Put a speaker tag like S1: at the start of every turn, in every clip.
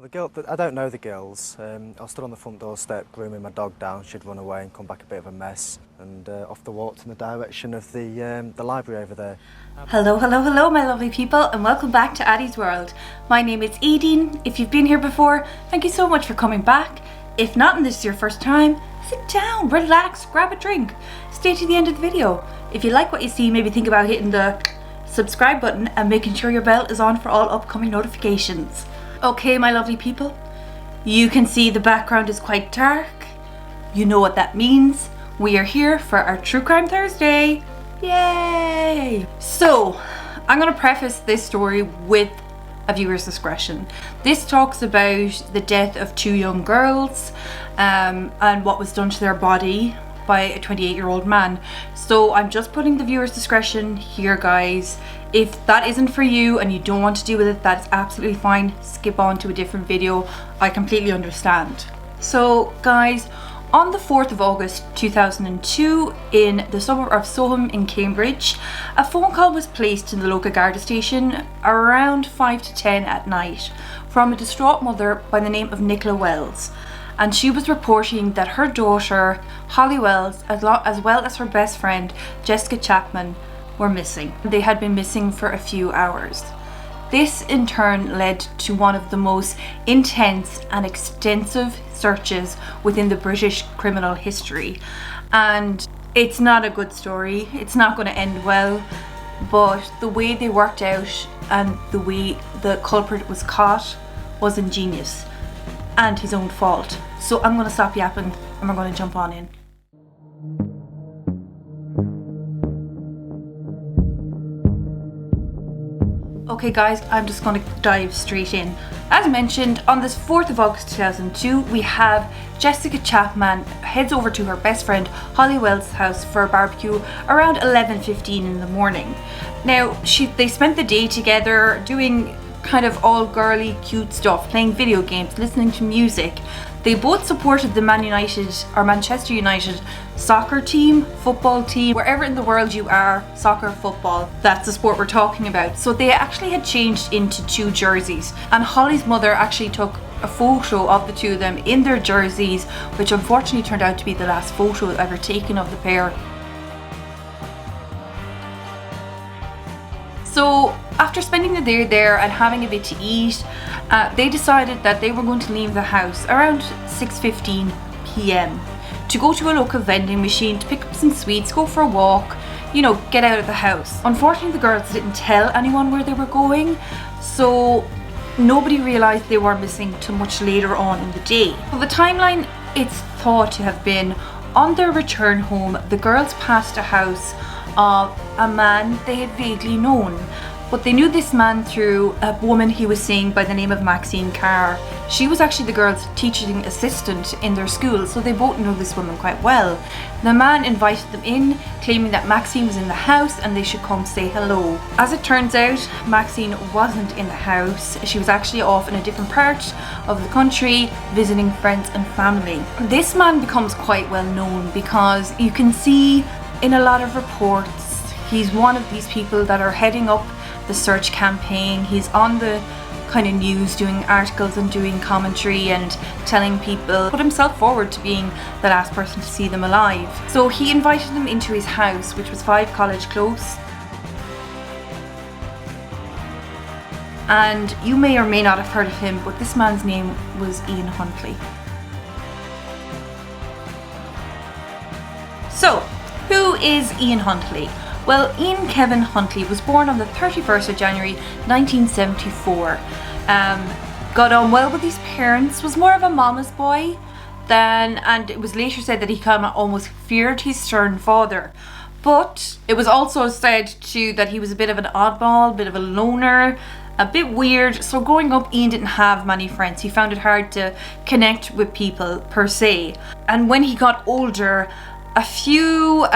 S1: I don't know the girls. I stood on the front doorstep grooming my dog down. She'd run away and come back a bit of a mess, and off the walk in the direction of the library over there.
S2: Hello, hello, hello, my lovely people, and welcome back to Addie's World. My name is Aodain. If you've been here before, thank you so much for coming back. If not, and this is your first time, sit down, relax, grab a drink, stay to the end of the video. If you like what you see, maybe think about hitting the subscribe button and making sure your bell is on for all upcoming notifications. Okay, my lovely people, you can see the background is quite dark. You know what that means. We are here for our True Crime Thursday. Yay! So, I'm going to preface this story with a viewer's discretion. This talks about the death of two young girls and what was done to their body by a 28-year-old man. So I'm just putting the viewer's discretion here, guys. If that isn't for you and you don't want to deal with it, that's absolutely fine. Skip on to a different video. I completely understand. So guys, on the 4th of August 2002, in the suburb of Soham in Cambridge, a phone call was placed in the local Garda station around 5 to 10 at night from a distraught mother by the name of Nicola Wells. And she was reporting that her daughter, Holly Wells, as well as her best friend, Jessica Chapman, were missing. They had been missing for a few hours. This in turn led to one of the most intense and extensive searches within the British criminal history. And it's not a good story. It's not going to end well, but the way they worked out and the way the culprit was caught was ingenious and his own fault. So I'm going to stop yapping and we're going to jump on in. Okay guys, I'm just going to dive straight in. As mentioned, on this 4th of August 2002, we have Jessica Chapman heads over to her best friend Holly Wells' house for a barbecue around 11:15 in the morning. Now, they spent the day together doing kind of all girly cute stuff, playing video games, listening to music. They both supported the Manchester United soccer team, football team, wherever in the world you are, soccer, football, that's the sport we're talking about. So they actually had changed into two jerseys, and Holly's mother actually took a photo of the two of them in their jerseys, which unfortunately turned out to be the last photo ever taken of the pair. So after spending the day there and having a bit to eat, they decided that they were going to leave the house around 6:15 p.m. to go to a local vending machine to pick up some sweets, go for a walk, you know, get out of the house. Unfortunately, the girls didn't tell anyone where they were going, so nobody realised they were missing till much later on in the day. So the timeline, it's thought to have been on their return home, the girls passed a house of a man they had vaguely known, but they knew this man through a woman he was seeing by the name of Maxine. She was actually the girls' teaching assistant in their school, so they both know this woman quite well. The man invited them in, claiming that Maxine was in the house and they should come say hello. As it turns out, Maxine wasn't in the house. She was actually off in a different part of the country visiting friends and family. This man becomes quite well known because you can see in a lot of reports, he's one of these people that are heading up the search campaign. He's on the kind of news doing articles and doing commentary and telling people, put himself forward to being the last person to see them alive. So he invited them into his house, which was 5 College Close. And you may or may not have heard of him, but this man's name was Huntley. So, who is Huntley? Well, Ian Kevin Huntley was born on the 31st of January 1974. Got on well with his parents, was more of a mama's boy and it was later said that he kind of almost feared his stern father. But it was also said too that he was a bit of an oddball, a bit of a loner, a bit weird. So growing up, Ian didn't have many friends. He found it hard to connect with people per se. And when he got older, a few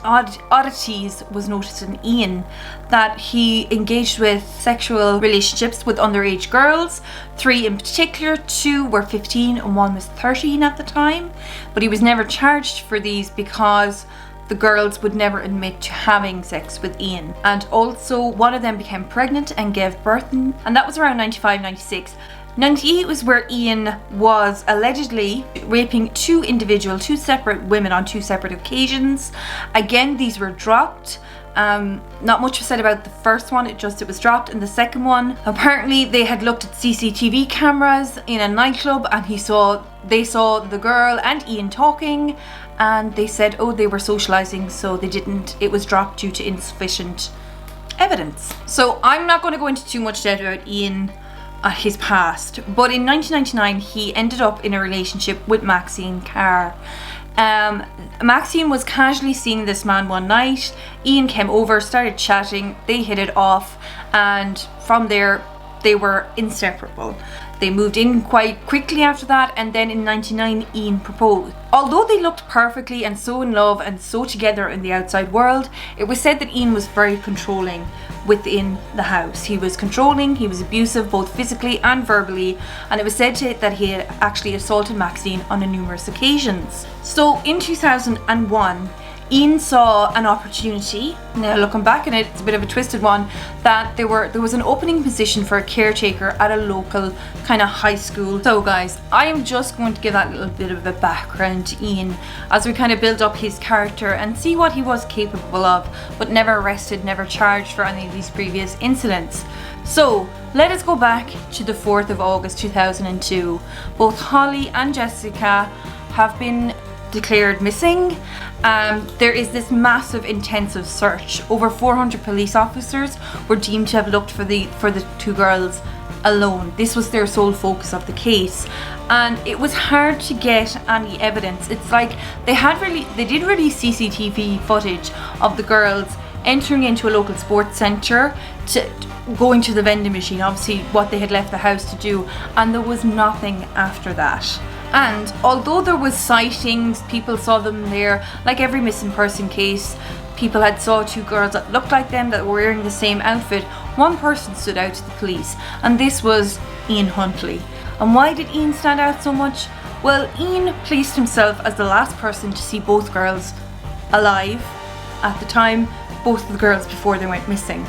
S2: oddities was noticed in Ian, that he engaged with sexual relationships with underage girls, 3 in particular. 2 were 15 and 1 was 13 at the time, but he was never charged for these because the girls would never admit to having sex with Ian. And also one of them became pregnant and gave birth, and that was around 95-96. 98 was where Ian was allegedly raping two separate women on two separate occasions. Again, these were dropped. Not much was said about the first one, it was dropped. And the second one, apparently they had looked at CCTV cameras in a nightclub and they saw the girl and Ian talking, and they said, oh, they were socializing, so it was dropped due to insufficient evidence. So I'm not going to go into too much detail about Ian, his past, but in 1999 he ended up in a relationship with Maxine Carr. Maxine was casually seeing this man one night. Ian came over, started chatting, they hit it off, and from there they were inseparable. They moved in quite quickly after that, and then in 99 Ian proposed. Although they looked perfectly and so in love and so together in the outside world, it was said that Ian was very controlling within the house. He was controlling, he was abusive both physically and verbally, and it was said that he had actually assaulted Maxine on numerous occasions. So in 2001, Ian saw an opportunity. Now looking back on it, it's a bit of a twisted one, that there was an opening position for a caretaker at a local kind of high school. So guys, I am just going to give that little bit of a background to Ian as we kind of build up his character and see what he was capable of, but never arrested, never charged for any of these previous incidents. So let us go back to the 4th of August 2002. Both Holly and Jessica have been declared missing. There is this massive intensive search. Over 400 police officers were deemed to have looked for the two girls alone. This was their sole focus of the case, and it was hard to get any evidence. It's like they did release CCTV footage of the girls entering into a local sports centre, to going to the vending machine, obviously what they had left the house to do, and there was nothing after that. And although there was sightings, people saw them there, like every missing person case, people had saw two girls that looked like them, that were wearing the same outfit. One person stood out to the police, and this was Ian Huntley. And why did Ian stand out so much? Well, Ian placed himself as the last person to see both girls alive at the time, both of the girls before they went missing.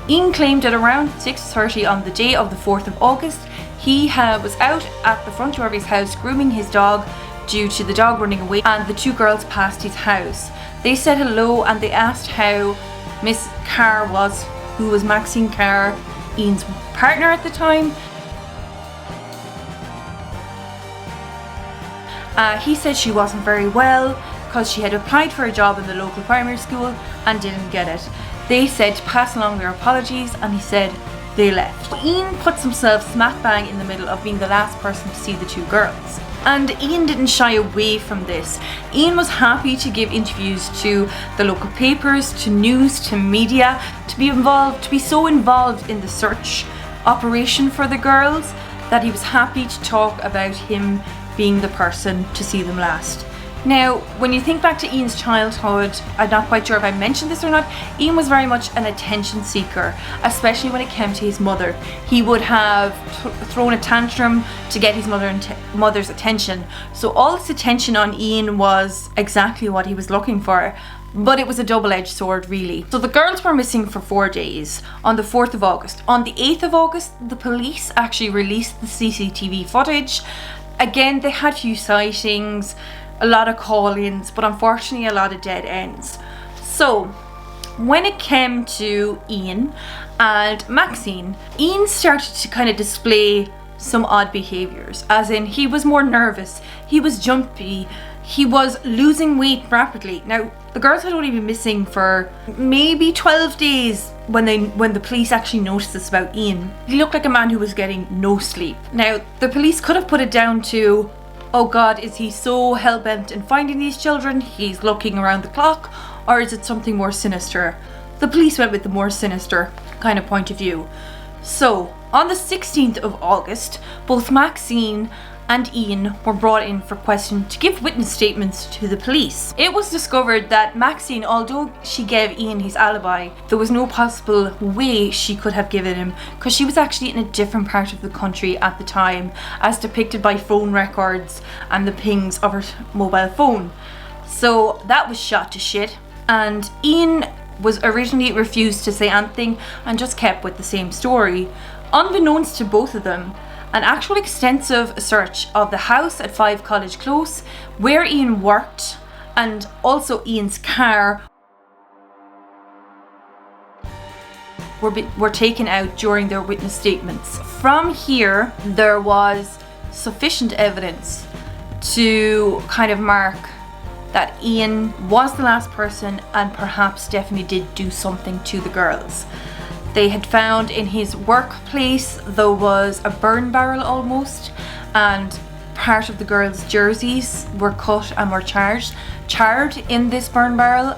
S2: Ian claimed at around 6:30 on the day of the 4th of August, he was out at the front door of his house grooming his dog due to the dog running away, and the two girls passed his house. They said hello and they asked how Miss Carr was, who was Maxine Carr, Ian's partner at the time. He said she wasn't very well because she had applied for a job in the local primary school and didn't get it. They said to pass along their apologies, and he said they left. Ian puts himself smack bang in the middle of being the last person to see the two girls. And Ian didn't shy away from this. Ian was happy to give interviews to the local papers, to news, to media, to be so involved in the search operation for the girls that he was happy to talk about him being the person to see them last. Now, when you think back to Ian's childhood, I'm not quite sure if I mentioned this or not, Ian was very much an attention seeker, especially when it came to his mother. He would have thrown a tantrum to get his mother's attention. So all this attention on Ian was exactly what he was looking for. But it was a double-edged sword, really. So the girls were missing for 4 days on the 4th of August. On the 8th of August, the police actually released the CCTV footage. Again, they had few sightings, a lot of call-ins, but unfortunately a lot of dead ends. So when it came to Ian and Maxine, Ian started to kind of display some odd behaviours, as in he was more nervous, he was jumpy, he was losing weight rapidly. Now, the girls had only been missing for maybe 12 days when the police actually noticed this about Ian. He looked like a man who was getting no sleep. Now, the police could have put it down to, oh God, is he so hell-bent in finding these children, he's looking around the clock, or is it something more sinister? The police went with the more sinister kind of point of view. So, on the 16th of August, both Maxine and Ian were brought in for questioning to give witness statements to the police. It was discovered that Maxine, although she gave Ian his alibi, there was no possible way she could have given him, because she was actually in a different part of the country at the time, as depicted by phone records and the pings of her mobile phone. So that was shot to shit, and Ian was originally refused to say anything and just kept with the same story. Unbeknownst to both of them, an actual extensive search of the house at 5 College Close, where Ian worked, and also Ian's car were taken out during their witness statements. From here, there was sufficient evidence to kind of mark that Ian was the last person and perhaps definitely did do something to the girls. They had found in his workplace there was a burn barrel almost, and part of the girls' jerseys were cut and were charred in this burn barrel.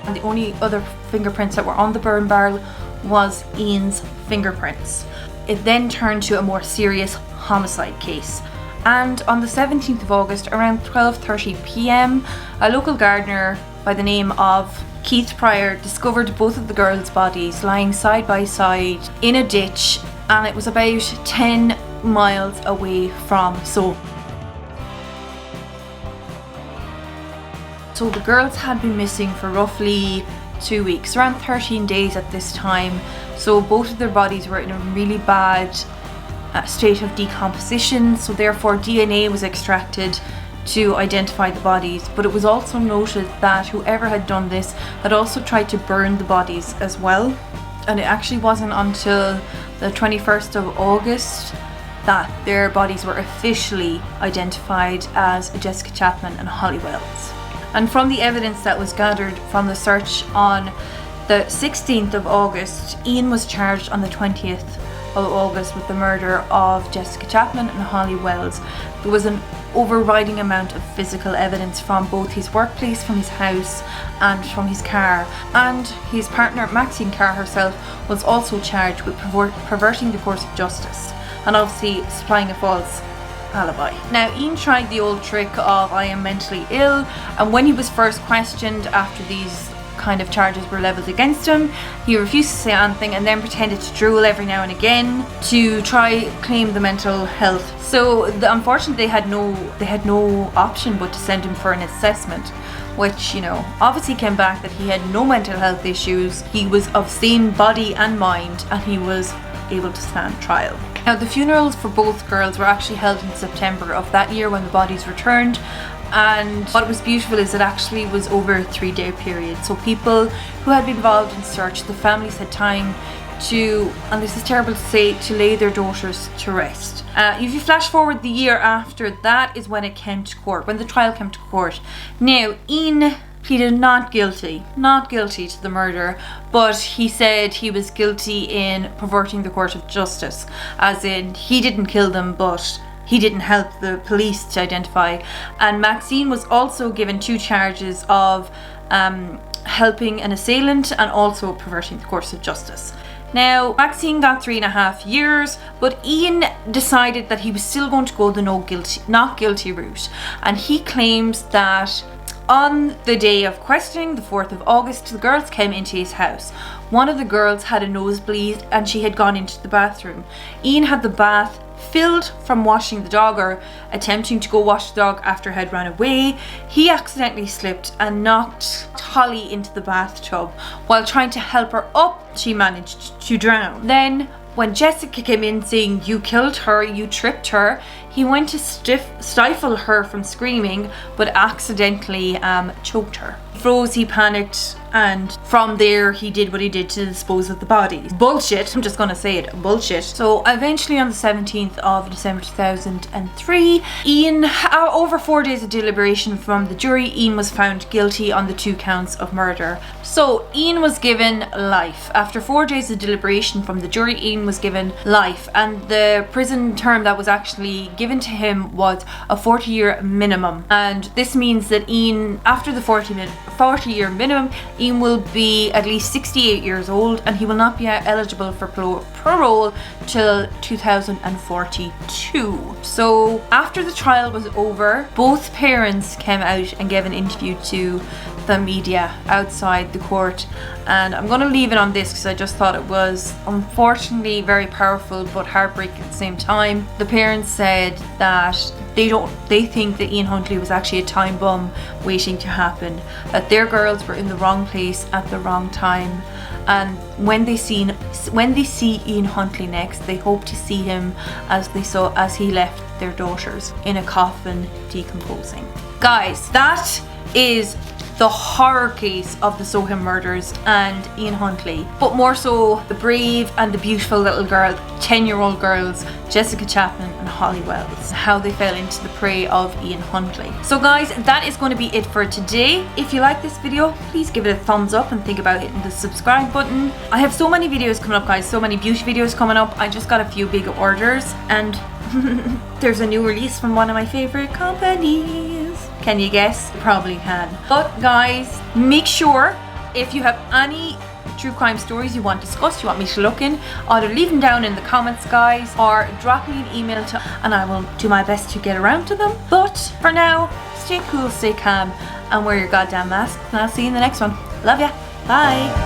S2: And the only other fingerprints that were on the burn barrel was Ian's fingerprints. It then turned to a more serious homicide case. And on the 17th of August, around 12:30 p.m, a local gardener by the name of Keith Pryor discovered both of the girls' bodies lying side by side in a ditch, and it was about 10 miles away from Soham. So the girls had been missing for roughly 2 weeks, around 13 days at this time. So both of their bodies were in a really bad state of decomposition, so therefore DNA was extracted to identify the bodies. But it was also noted that whoever had done this had also tried to burn the bodies as well. And it actually wasn't until the 21st of August that their bodies were officially identified as Jessica Chapman and Holly Wells. And from the evidence that was gathered from the search on the 16th of August, Ian was charged on the 20th of August with the murder of Jessica Chapman and Holly Wells. There was an overriding amount of physical evidence from both his workplace, from his house and from his car, and his partner Maxine herself was also charged with perverting the course of justice and obviously supplying a false alibi. Now, Ian tried the old trick of "I am mentally ill," and when he was first questioned after these kind of charges were leveled against him, he refused to say anything and then pretended to drool every now and again to try claim the mental health. So unfortunately they had no option but to send him for an assessment, which, you know, obviously came back that he had no mental health issues, he was of sane body and mind, and he was able to stand trial. Now, the funerals for both girls were actually held in September of that year when the bodies returned, and what was beautiful is it actually was over a 3-day period. So people who had been involved in search, the families had time to, and this is terrible to say, to lay their daughters to rest. If you flash forward the year after, that is when it came to court, when the trial came to court. Now, Ian pleaded not guilty to the murder, but he said he was guilty in perverting the course of justice, as in he didn't kill them, but he didn't help the police to identify. And Maxine was also given 2 charges of helping an assailant and also perverting the course of justice. Now, Maxine got 3.5 years, but Ian decided that he was still going to go the not guilty route, and he claims that on the day of questioning, the 4th of August, the girls came into his house. One of the girls had a nosebleed and she had gone into the bathroom. Ian had the bath filled from washing the dog, or attempting to go wash the dog after it had run away. He accidentally slipped and knocked Holly into the bathtub. While trying to help her up, she managed to drown. Then, when Jessica came in saying, "You killed her, you tripped her," he went to stifle her from screaming, but accidentally choked her. He froze, he panicked, and from there he did what he did to dispose of the bodies. Bullshit, I'm just gonna say it, bullshit. So eventually on the 17th of December 2003, Ian, over 4 days of deliberation from the jury, Ian was found guilty on the 2 counts of murder. So Ian was given life. After 4 days of deliberation from the jury, Ian was given life, and the prison term that was actually given to him was a 40-year minimum. And this means that Ian, after the 40-year minimum, Ian will be at least 68 years old, and he will not be eligible for parole till 2042. So after the trial was over, both parents came out and gave an interview to the media outside the court, and I'm going to leave it on this because I just thought it was unfortunately very powerful but heartbreaking at the same time. The parents said that they think that Ian Huntley was actually a time bomb waiting to happen, that their girls were in the wrong place at the wrong time, and when they see Ian Huntley next, they hope to see him as he left their daughters in a coffin decomposing. Guys, that is the horror case of the Soham murders and Ian Huntley, but more so the brave and the beautiful little girl, 10-year-old girls, Jessica Chapman and Holly Wells, how they fell into the prey of Ian Huntley. So guys, that is going to be it for today. If you like this video, please give it a thumbs up and think about hitting the subscribe button. I have so many videos coming up, guys, so many beauty videos coming up. I just got a few big orders, and there's a new release from one of my favorite companies. Can you guess? You probably can. But guys, make sure if you have any true crime stories you want discussed, you want me to look in, either leave them down in the comments, guys, or drop me an email and I will do my best to get around to them. But for now, stay cool, stay calm, and wear your goddamn mask, and I'll see you in the next one. Love ya. Bye.